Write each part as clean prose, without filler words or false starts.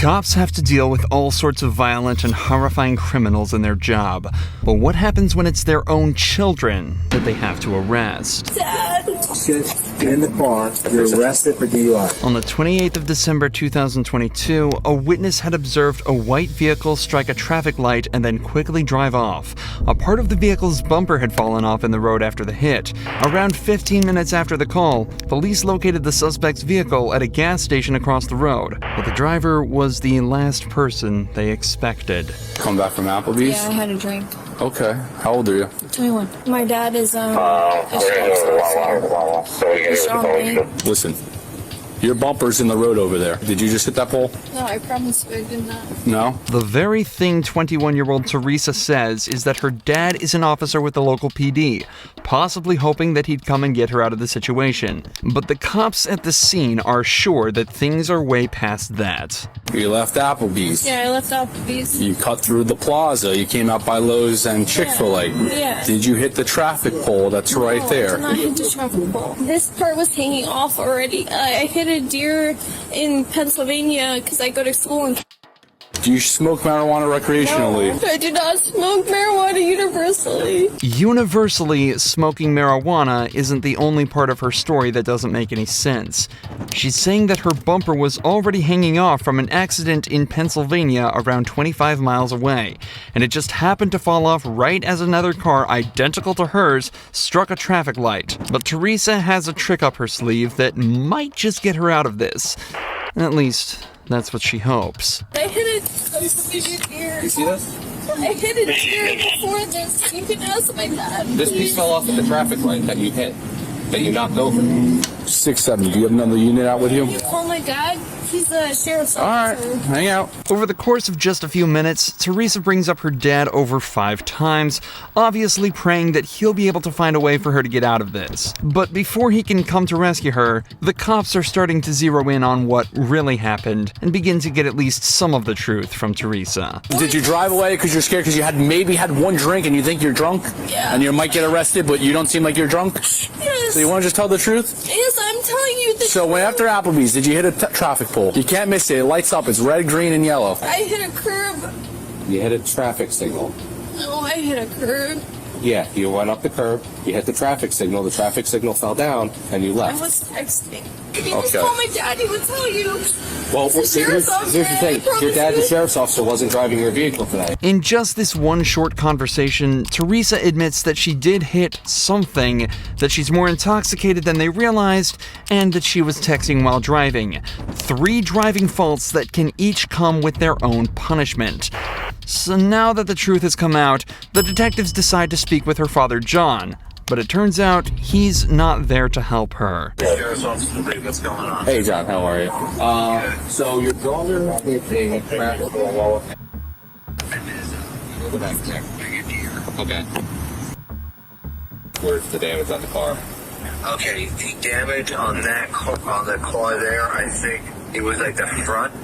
Cops have to deal with all sorts of violent and horrifying criminals in their job. But what happens when it's their own children that they have to arrest? Dad! Get in the car. You're arrested for DUI. On the 28th of December 2022, a witness had observed a white vehicle strike a traffic light and then quickly drive off. A part of the vehicle's bumper had fallen off in the road after the hit. Around 15 minutes after the call, police located the suspect's vehicle at a gas station across the road. But the driver was the last person they expected. Come back from Applebee's? Yeah, I had a drink. Okay. How old are you? 21. My dad is, Listen, your bumper's in the road over there. Did you just hit that pole? No, I promise I did not. No? The very thing 21-year-old Teresa says is that her dad is an officer with the local PD, possibly hoping that he'd come and get her out of the situation. But the cops at the scene are sure that things are way past that. You left Applebee's. Yeah, I left Applebee's. You cut through the plaza. You came out by Lowe's and Chick-fil-A. Yeah. Did you hit the traffic pole that's right there? No, I did not hit the traffic pole. This part was hanging off already. I hit a deer in Pennsylvania because I go to school in... Do you smoke marijuana recreationally? No, I do not smoke marijuana universally. Universally, smoking marijuana isn't the only part of her story that doesn't make any sense. She's saying that her bumper was already hanging off from an accident in Pennsylvania around 25 miles away, and it just happened to fall off right as another car identical to hers struck a traffic light. But Teresa has a trick up her sleeve that might just get her out of this. At least, that's what she hopes. I hit a Pennsylvania deer. You see this? I hit a deer before this. You can ask my dad. This piece fell off at the traffic light that you hit, that you knocked over. 670. Do you have another unit out with you? Can you call my dad? He's the sheriff's officer. All right, hang out. Over the course of just a few minutes, Teresa brings up her dad over 5 times, obviously praying that he'll be able to find a way for her to get out of this. But before he can come to rescue her, the cops are starting to zero in on what really happened and begin to get at least some of the truth from Teresa. Did you drive away because you're scared because you maybe had one drink and you think you're drunk? Yeah. And you might get arrested, but you don't seem like you're drunk? Yes. So you want to just tell the truth? Yes, I'm telling you the So when after Applebee's, did you hit a traffic pole? You can't miss it. It lights up. It's red, green, and yellow. I hit a curb. You hit a traffic signal. No, I hit a curb. Yeah, you went up the curb. You hit the traffic signal. The traffic signal fell down, and you left. I was texting. If you Okay. just call my dad, he would tell you. Well, Here's the here's sheriff's the officer, thing. I promise Your dad, the you. sheriff's officer, wasn't driving your vehicle today. In just this one short conversation, Teresa admits that she did hit something, that she's more intoxicated than they realized, and that she was texting while driving. 3 driving faults that can each come with their own punishment. So now that the truth has come out, the detectives decide to speak with her father, John. But it turns out he's not there to help her. What's going on? Hey, John, how are you? So your daughter hit a traffic wall. Okay. Where's the damage on the car? Okay, the damage on that on the car there, I think it was like the front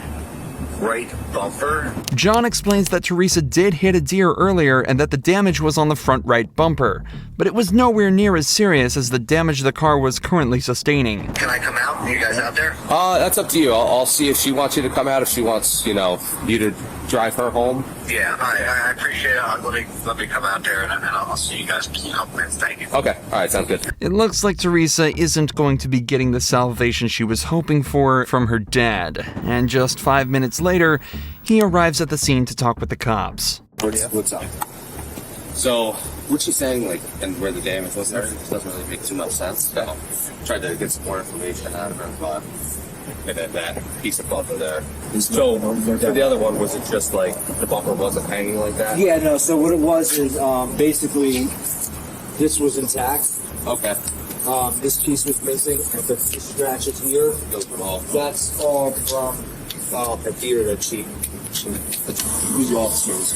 right bumper. John explains that Teresa did hit a deer earlier and that the damage was on the front right bumper, but it was nowhere near as serious as the damage the car was currently sustaining. Can I come out? Are you guys out there? That's up to you. I'll see if she wants you to come out, if she wants, you to drive her home. Yeah, I appreciate it. Let me come out there and I'll see you guys in a couple minutes. Thank you. Okay, all right, sounds good. It looks like Teresa isn't going to be getting the salvation she was hoping for from her dad, and just 5 minutes later, he arrives at the scene to talk with the cops. What's up? So, what she's saying, and where the damage was and everything, doesn't really make too much sense. So, tried to get some more information out of her, but and then that piece of bumper there. So, for the other one, was it just the bumper wasn't hanging like that? Yeah, no, so what it was is basically this was intact. Okay. This piece was missing, and the scratches here, that's all from the deer that she who's the officers.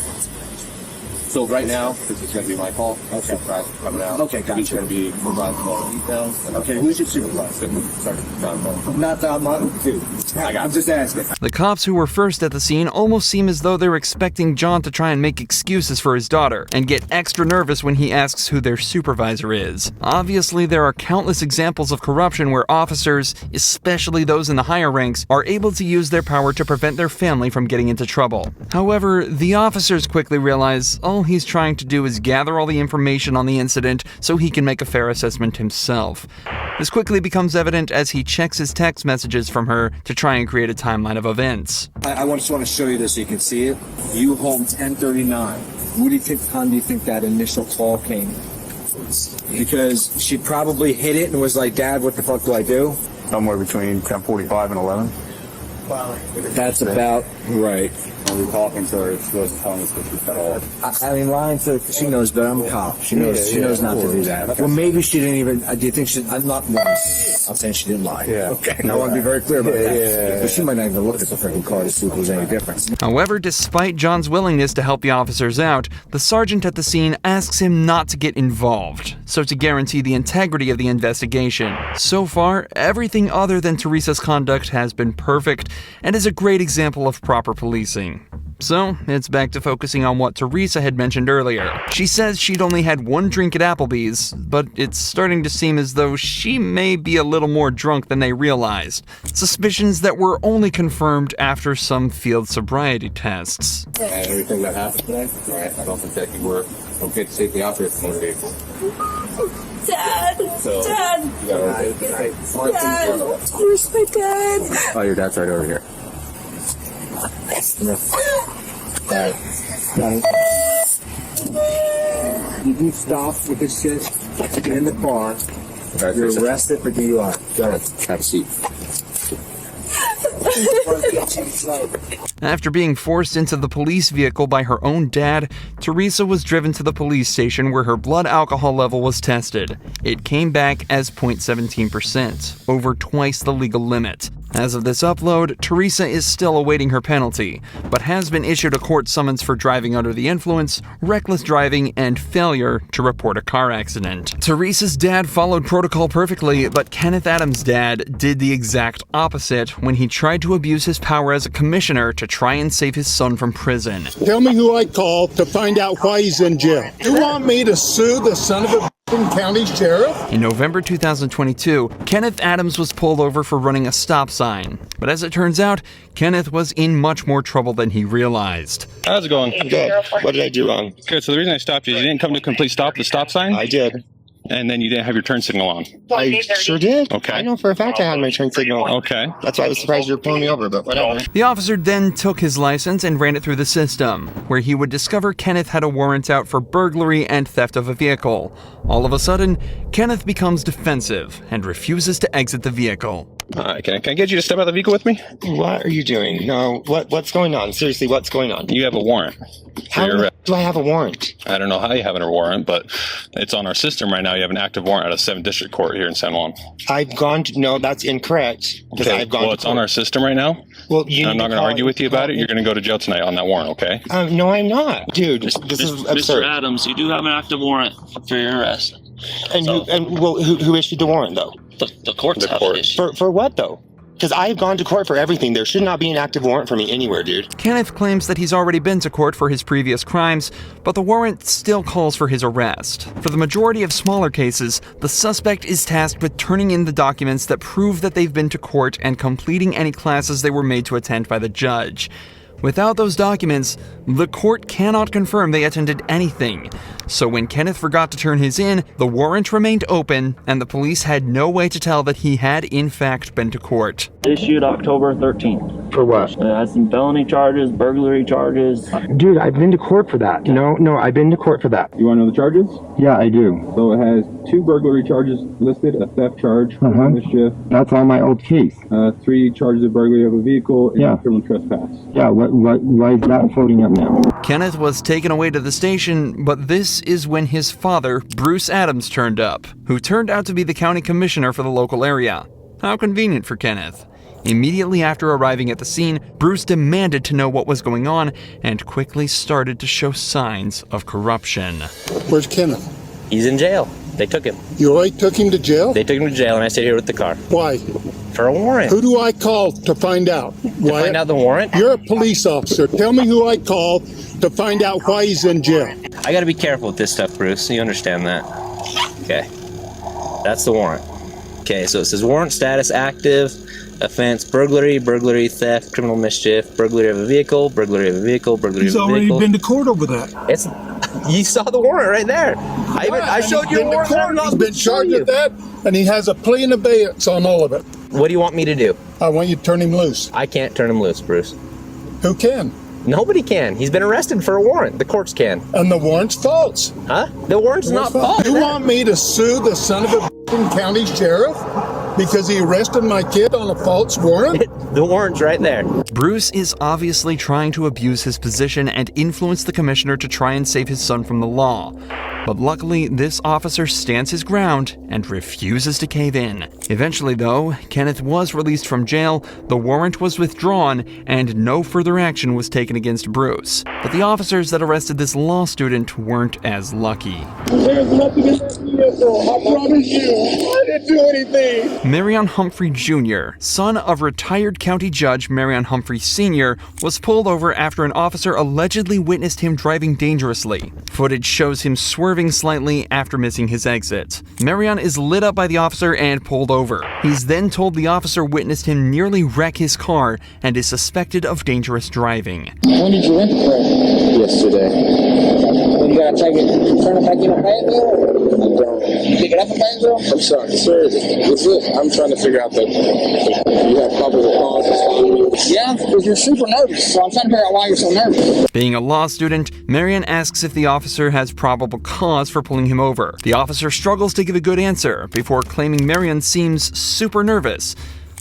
So right now, this is going to be my call. Okay. Supervisor coming out. Okay, gotcha. He's going to be providing all the details. Okay, who's your supervisor? Sorry, John. Not that one, dude. I'm just asking. The cops who were first at the scene almost seem as though they're expecting John to try and make excuses for his daughter, and get extra nervous when he asks who their supervisor is. Obviously, there are countless examples of corruption where officers, especially those in the higher ranks, are able to use their power to prevent their family from getting into trouble. However, the officers quickly realize all he's trying to do is gather all the information on the incident so he can make a fair assessment himself. This quickly becomes evident as he checks his text messages from her to try and create a timeline of events. I just want to show you this so you can see it. You home 10:39. What do you think time do you think that initial call came? Because she probably hit it and was like, Dad, what the fuck do I do? Somewhere between 10:45 and 11. That's about right. When we're talking to her, she was telling us that she fell off. I mean, lying to she knows, but I'm a cop. She knows not to do that. Well, maybe she didn't even. Do you think she? I'm not lying. I'm saying she didn't lie. Yeah. Okay. I want to be very clear about that. Yeah. But she might not even look at the freaking car to see if there's any difference. However, despite John's willingness to help the officers out, the sergeant at the scene asks him not to get involved, so to guarantee the integrity of the investigation. So far, everything other than Teresa's conduct has been perfect and is a great example of proper policing. So, it's back to focusing on what Teresa had mentioned earlier. She says she'd only had one drink at Applebee's, but it's starting to seem as though she may be a little more drunk than they realized. Suspicions that were only confirmed after some field sobriety tests. And everything that happened today, right? I don't think that you were okay to take me out there for motor vehicle. Dad! So, Dad! you got okay. Dad! Where's my dad? Oh, your dad's right over here. You stop with this shit in the car. Right, You're arrested for DUI. Go ahead. Have a seat. After being forced into the police vehicle by her own dad, Teresa was driven to the police station where her blood alcohol level was tested. It came back as 0.17%, over twice the legal limit. As of this upload, Teresa is still awaiting her penalty, but has been issued a court summons for driving under the influence, reckless driving, and failure to report a car accident. Teresa's dad followed protocol perfectly, but Kenneth Adams' dad did the exact opposite when he tried to abuse his power as a commissioner to try and save his son from prison. Tell me who I called to find out why he's in jail. You want me to sue the son of a county sheriff? In November 2022, Kenneth Adams was pulled over for running a stop sign. But as it turns out, Kenneth was in much more trouble than he realized. How's it going? Good. What did I do wrong? Good. So the reason I stopped you is you didn't come to complete stop the stop sign, I did. and then you didn't have your turn signal on. I sure did. Okay. I know for a fact I had my turn signal on. Okay. That's why I was surprised you were pulling me over, but whatever. The officer then took his license and ran it through the system, where he would discover Kenneth had a warrant out for burglary and theft of a vehicle. All of a sudden, Kenneth becomes defensive and refuses to exit the vehicle. Can I get you to step out of the vehicle with me? What are you doing? No, what's going on? Seriously, what's going on? You have a warrant. How do I have a warrant? I don't know how you have a warrant, but it's on our system right now. You have an active warrant out of 7th District Court here in San Juan. I've gone to, no, that's incorrect. Because Okay. I've gone Well, to it's on our system right now. Well, you I'm need not to going to call- argue with you about it. call- You're going to go to jail tonight on that warrant, okay? No, I'm not. Dude, this is absurd. Mr. Adams, you do have an active warrant for your arrest. And who issued the warrant, though? The courts have court. an issue. For what, though? Because I've gone to court for everything. There should not be an active warrant for me anywhere, dude. Kenneth claims that he's already been to court for his previous crimes, but the warrant still calls for his arrest. For the majority of smaller cases, the suspect is tasked with turning in the documents that prove that they've been to court and completing any classes they were made to attend by the judge. Without those documents, the court cannot confirm they attended anything. So when Kenneth forgot to turn his in, the warrant remained open, and the police had no way to tell that he had in fact been to court. Issued October 13th. For what? It has some felony charges, burglary charges. Dude, I've been to court for that. No, I've been to court for that. You want to know the charges? Yeah, I do. So it has 2 burglary charges listed, a theft charge, mischief, That's on my old case. 3 charges of burglary of a vehicle, and Yeah. criminal trespass. Yeah, why is that floating up now? Kenneth was taken away to the station, but this is when his father, Bruce Adams, turned up, who turned out to be the county commissioner for the local area. How convenient for Kenneth. Immediately after arriving at the scene, Bruce demanded to know what was going on and quickly started to show signs of corruption. Where's Kenneth? He's in jail. They took him. You already took him to jail? They took him to jail, and I stayed here with the car. Why? For a warrant. Who do I call to find out? Wyatt? Find out the warrant? You're a police officer. Tell me who I call to find out why he's in jail. I gotta be careful with this stuff, Bruce. You understand that? Okay. That's the warrant. Okay, so it says warrant status active, offense burglary, burglary, theft, criminal mischief, burglary of a vehicle, burglary of a vehicle, burglary He's of a already vehicle. been to court over that. It's you saw the warrant right there. I showed you a warrant. He's been charged with that, and he has a plea in abeyance on all of it. What do you want me to do? I want you to turn him loose. I can't turn him loose, Bruce. Who can? Nobody can. He's been arrested for a warrant. The courts can. And the warrant's false. Huh? The warrant's not false. You want me to sue the son of a county sheriff because he arrested my kid on a false warrant? The warrant's right there. Bruce is obviously trying to abuse his position and influence the commissioner to try and save his son from the law. But luckily, this officer stands his ground and refuses to cave in. Eventually, though, Kenneth was released from jail, the warrant was withdrawn, and no further action was taken against Bruce. But the officers that arrested this law student weren't as lucky. There's nothing in that vehicle. I promise you. I didn't do anything. Marion Humphrey Jr., son of retired county judge Marion Humphrey Sr., was pulled over after an officer allegedly witnessed him driving dangerously. Footage shows him swerving slightly after missing his exit. Marion is lit up by the officer and pulled over. He's then told the officer witnessed him nearly wreck his car and is suspected of dangerous driving. When did you rent the car? Yesterday. You gotta take it, turn it back in a Fayetteville? Pick it up in Fayetteville? I'm sorry, sir. I'm trying to figure out that you have probable cause to stop me. Yeah, because you're super nervous, so I'm trying to figure out why you're so nervous. Being a law student, Marion asks if the officer has probable cause for pulling him over. The officer struggles to give a good answer before claiming Marion seems super nervous.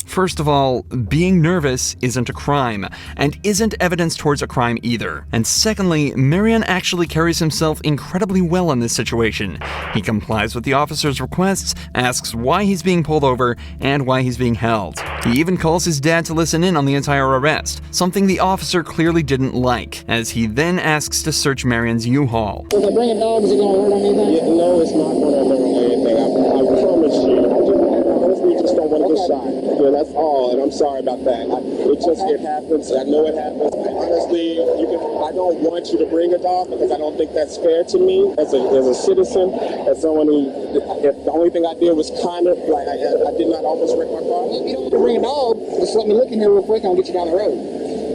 First of all, being nervous isn't a crime, and isn't evidence towards a crime either. And secondly, Marion actually carries himself incredibly well in this situation. He complies with the officer's requests, asks why he's being pulled over, and why he's being held. He even calls his dad to listen in on the entire arrest, something the officer clearly didn't like, as he then asks to search Marion's U-Haul. If I bring a dog, is it going to hurt anything? Yeah, no, it's not going to hurt anything. I promise you. I honestly just don't want to get shot. Yeah, that's all, and I'm sorry about that. It happens. I know it happens. Honestly, I don't want you to bring a dog because I don't think that's fair to me as a citizen, as someone who, if the only thing I did was kind of, like, I did not almost wreck my car. If you don't want to bring a dog, just let me look in here real quick and I'll get you down the road.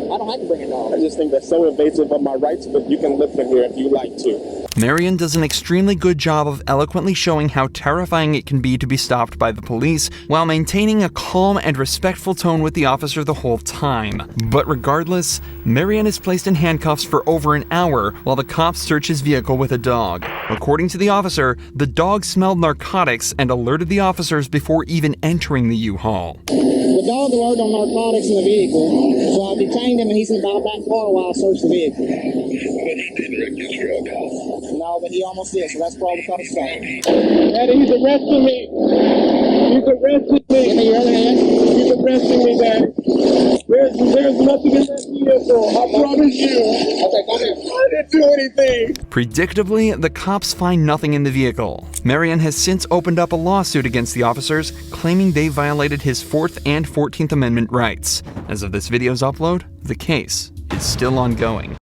I don't have to bring a dog. I just think that's so invasive of my rights, but you can live in here if you like to. Marion does an extremely good job of eloquently showing how terrifying it can be to be stopped by the police, while maintaining a calm and respectful tone with the officer the whole time. But regardless, Marion is placed in handcuffs for over an hour while the cops search his vehicle with a dog. According to the officer, the dog smelled narcotics and alerted the officers before even entering the U-Haul. The dog alerted on narcotics in the vehicle, so I detained him and he's in the back car while I searched the vehicle. But he didn't wreck his truck. No, but he almost did, so that's probably cause stop. Daddy, he's arresting me. He's arresting me. Give me your other hand. He's arresting me, Daddy. There's nothing in that vehicle. I promise you. Okay, come here. I didn't do anything. Predictably, the cops find nothing in the vehicle. Marion has since opened up a lawsuit against the officers, claiming they violated his 4th and 14th Amendment rights. As of this video's upload, the case is still ongoing.